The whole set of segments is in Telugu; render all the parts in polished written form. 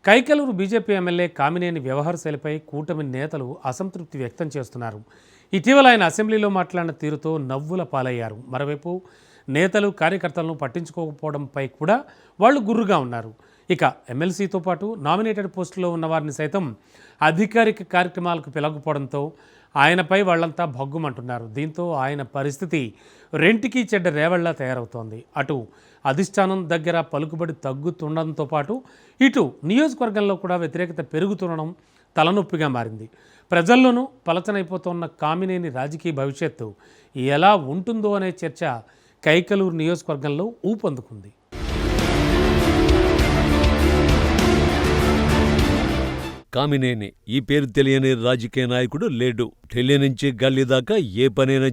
కైకలూరు బీజేపీ ఎమ్మెల్యే కామినేని వ్యవహారశైలిపై కూటమి నేతలు అసంతృప్తి వ్యక్తం చేస్తున్నారు. ఇటీవల ఆయన అసెంబ్లీలో మాట్లాడిన తీరుతో నవ్వుల పాలయ్యారు. మరోవైపు నేతలు కార్యకర్తలను పట్టించుకోకపోవడంపై కూడా వాళ్ళు గుర్రుగా ఉన్నారు. ఇక ఎమ్మెల్సీతో పాటు నామినేటెడ్ పోస్టులో ఉన్న వారిని సైతం అధికారిక కార్యక్రమాలకు పిలవకపోవడంతో ఆయనపై వాళ్ళంతా భగ్గుమంటున్నారు. దీంతో ఆయన పరిస్థితి రెంటికి చెడ్డ రేవళ్లా తయారవుతోంది. అటు అధిష్టానం దగ్గర పలుకుబడి తగ్గుతుండడంతో పాటు ఇటు నియోజకవర్గంలో కూడా వ్యతిరేకత పెరుగుతుండడం తలనొప్పిగా మారింది. ప్రజల్లోనూ పలచనైపోతున్న కామినేని రాజకీయ భవిష్యత్తు ఎలా ఉంటుందో అనే చర్చ కైకలూరు నియోజకవర్గంలో ఊపందుకుంది. కామినేని ఈ పేరు తెలియని రాజకీయ నాయకుడు లేడు. ఢిల్లీ నుంచి గల్లీ దాకా ఏ పనైనా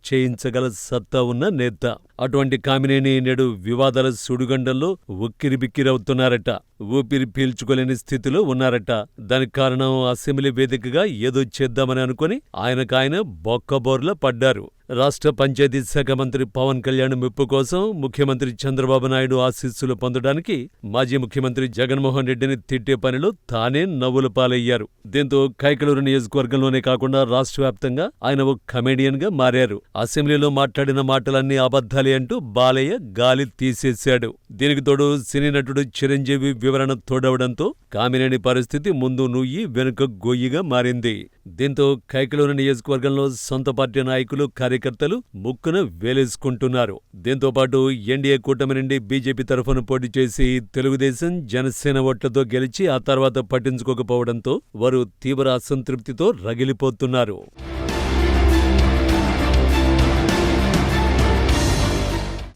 చేయించగల సత్తా ఉన్న నేత. అటువంటి కామినేని నేడు వివాదాల సుడిగండంలో ఉక్కిరిబిక్కిరవుతున్నారట. ఊపిరి పీల్చుకోలేని స్థితిలో ఉన్నారట. దానికి కారణం అసెంబ్లీ వేదికగా ఏదో చేద్దామని అనుకుని ఆయనకాయన బొక్కబోర్లా పడ్డారు. రాష్ట్ర పంచాయతీ శాఖ మంత్రి పవన్ కళ్యాణ్ మెప్పు కోసం ముఖ్యమంత్రి చంద్రబాబు నాయుడు ఆశీస్సులు పొందడానికి మాజీ ముఖ్యమంత్రి జగన్మోహన్ రెడ్డిని తిట్టే పనిలో తానే నవ్వుల పాలయ్యారు. దీంతో కైకలూరు నియోజకవర్గంలోనే కాకుండా రాష్ట్ర వ్యాప్తంగా ఆయన ఓ కమెడియన్ గా మారారు. అసెంబ్లీలో మాట్లాడిన మాటలన్నీ అబద్ధాలే అంటూ బాలయ్య గాలి తీసేశాడు. దీనికి తోడు సినీ నటుడు చిరంజీవి వివరణ తోడవడంతో కామినేని పరిస్థితి ముందు నుయ్యి వెనుక గొయ్యిగా మారింది. దీంతో కైకలూరు నియోజకవర్గంలో సొంత పార్టీ నాయకులు కార్యకర్తలు ముక్కున వేలేసుకుంటున్నారు. దీంతో పాటు ఎన్డీఏ కూటమి నుండి బీజేపీ తరఫున పోటీ చేసి తెలుగుదేశం జనసేన ఓట్లతో గెలిచి ఆ తర్వాత పట్టించుకోకపోవడంతో వారు తీవ్ర అసంతృప్తితో రగిలిపోతున్నారు.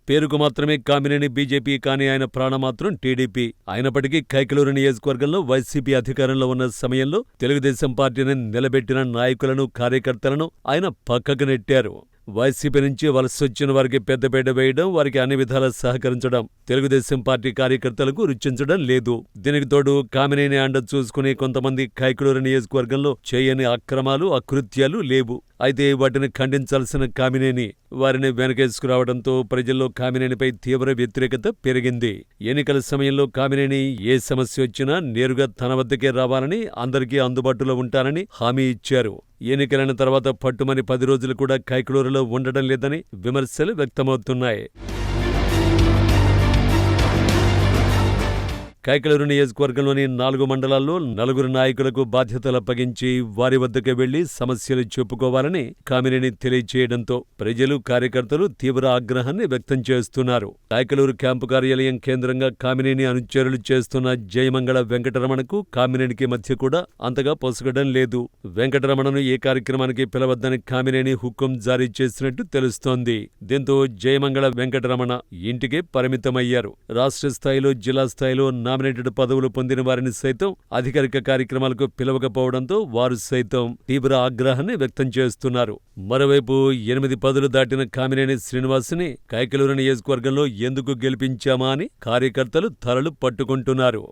పేరుకు మాత్రమే కామినేని బీజేపీ, కానీ ఆయన ప్రాణమాత్రం టీడీపీ. అయినప్పటికీ కైకలూరు నియోజకవర్గంలో వైసీపీ అధికారంలో ఉన్న సమయంలో తెలుగుదేశం పార్టీని నిలబెట్టిన నాయకులను, కార్యకర్తలను ఆయన పక్కకు నెట్టారు. వైసీపీ నుంచి వలసొచ్చిన వారికి పెద్దపీట వేయడం, వారికి అన్ని విధాలా సహకరించడం తెలుగుదేశం పార్టీ కార్యకర్తలకు రుచించడం లేదు. దీనికి తోడు కామినేని అండ చూసుకునే కొంతమంది కైకలూరు నియోజకవర్గంలో చేయని అక్రమాలు, అకృత్యాలు లేవు. అయితే వాటిని ఖండించాల్సిన కామినేని వారిని వెనకేసుకురావడంతో ప్రజల్లో కామినేనిపై తీవ్ర వ్యతిరేకత పెరిగింది. ఎన్నికల సమయంలో కామినేని ఏ సమస్య వచ్చినా నేరుగా తన వద్దకే రావాలని, అందరికీ అందుబాటులో ఉంటానని హామీ ఇచ్చారు. ఎన్నికలైన తర్వాత పట్టుమని 10 రోజులు కూడా కైకలూరులో ఉండడం లేదని విమర్శలు వ్యక్తమవుతున్నాయి. కైకలూరు నియోజకవర్గంలోని 4 మండలాల్లో 4 నాయకులకు బాధ్యతలు అప్పగించి వారి వద్దకు వెళ్లి సమస్యలు చెప్పుకోవాలని కామినేని తెలియచేయడంతో ప్రజలు, కార్యకర్తలు తీవ్ర ఆగ్రహాన్ని వ్యక్తం చేస్తున్నారు. కైకలూరు క్యాంపు కార్యాలయం కేంద్రంగా కామినేని అనుచరులు చేస్తున్న జయమంగళ వెంకటరమణకు కామినేనికి మధ్య కూడా అంతగా పొసగడం లేదు. వెంకటరమణను ఏ కార్యక్రమానికి పిలవద్దని కామినేని హుకుం జారీ చేసినట్టు తెలుస్తోంది. దీంతో జయమంగళ వెంకటరమణ ఇంటికే పరిమితమయ్యారు. రాష్ట్ర స్థాయిలో, జిల్లా స్థాయిలో నామినేటెడ్ పదవులు పొందిన వారిని సైతం అధికారిక కార్యక్రమాలకు పిలవకపోవడంతో వారు సైతం తీవ్ర ఆగ్రహాన్ని వ్యక్తం చేస్తున్నారు. మరోవైపు 8 పదులు దాటిన కామినేని శ్రీనివాస్ని కైకలూరు నియోజకవర్గంలో ఎందుకు గెలిపించామా అని కార్యకర్తలు తలలు పట్టుకుంటున్నారు.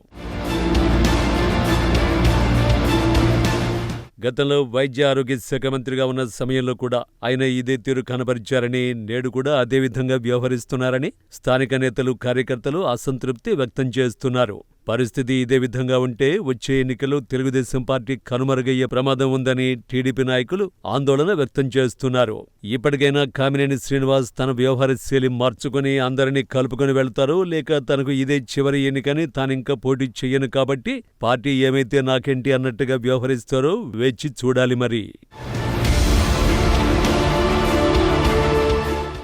గతంలో వైద్య ఆరోగ్య శాఖ మంత్రిగా ఉన్న సమయంలో కూడా ఆయన ఇదే తీరు కనబరిచారని, నేడు కూడా అదేవిధంగా వ్యవహరిస్తున్నారని స్థానిక నేతలు, కార్యకర్తలు అసంతృప్తి వ్యక్తం చేస్తున్నారు. పరిస్థితి ఇదే విధంగా ఉంటే వచ్చే ఎన్నికల్లో తెలుగుదేశం పార్టీ కనుమరుగయ్యే ప్రమాదం ఉందని టీడీపీ నాయకులు ఆందోళన వ్యక్తం చేస్తున్నారు. ఇప్పటికైనా కామినేని శ్రీనివాస్ తన వ్యవహార శైలి మార్చుకుని అందరినీ కలుపుకొని వెళ్తారో, లేక తనకు ఇదే చివరి ఎన్నికని తానింకా పోటీ చెయ్యను కాబట్టి పార్టీ ఏమైతే నాకేంటి అన్నట్టుగా వ్యవహరిస్తారో వేచి చూడాలి మరి.